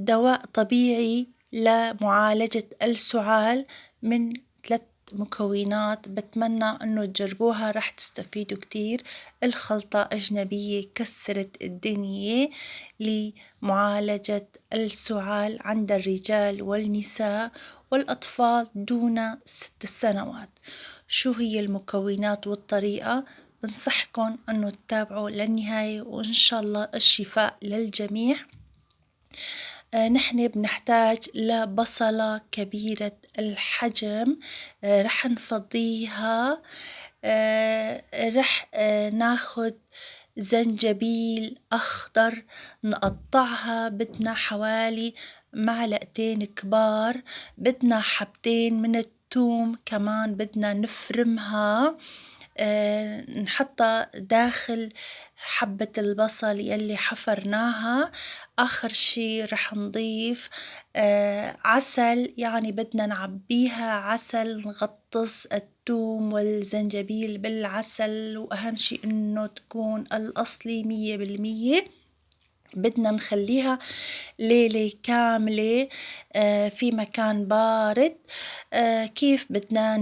دواء طبيعي لمعالجة السعال من 3 مكونات، بتمنى إنه تجربوها راح تستفيدوا كتير. الخلطة أجنبية كسرت الدنيا لمعالجة السعال عند الرجال والنساء والأطفال دون 6 سنوات. شو هي المكونات والطريقة؟ بنصحكم إنه تتابعوا للنهاية وإن شاء الله الشفاء للجميع. نحن بنحتاج لبصلة كبيرة الحجم، رح نفضيها. رح ناخد زنجبيل أخضر نقطعها، بدنا حوالي معلقتين كبار. بدنا حبتين من الثوم كمان بدنا نفرمها، نحطها داخل حبة البصل يلي حفرناها. آخر شي رح نضيف عسل، يعني بدنا نعبيها عسل، نغطس الثوم والزنجبيل بالعسل، وأهم شي إنه تكون الأصلي 100%. بدنا نخليها ليلة كاملة في مكان بارد. كيف بدنا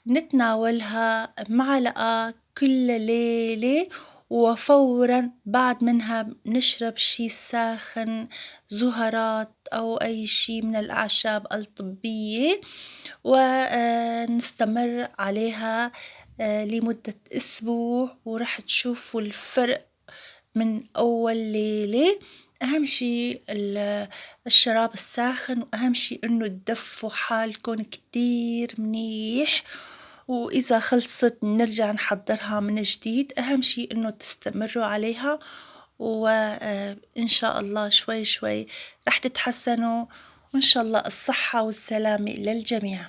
نتناولها معلقة كل ليلة، وفورا بعد منها نشرب شي ساخن، زهرات أو أي شي من الأعشاب الطبية، ونستمر عليها لمدة أسبوع، ورح تشوفوا الفرق من أول ليلة. أهم شي الشراب الساخن، وأهم شي إنه تدفوا حالكن كتير منيح، وإذا خلصت نرجع نحضرها من جديد. أهم شي إنه تستمروا عليها، وإن شاء الله شوي شوي رح تتحسنوا، وإن شاء الله الصحة والسلامة للجميع.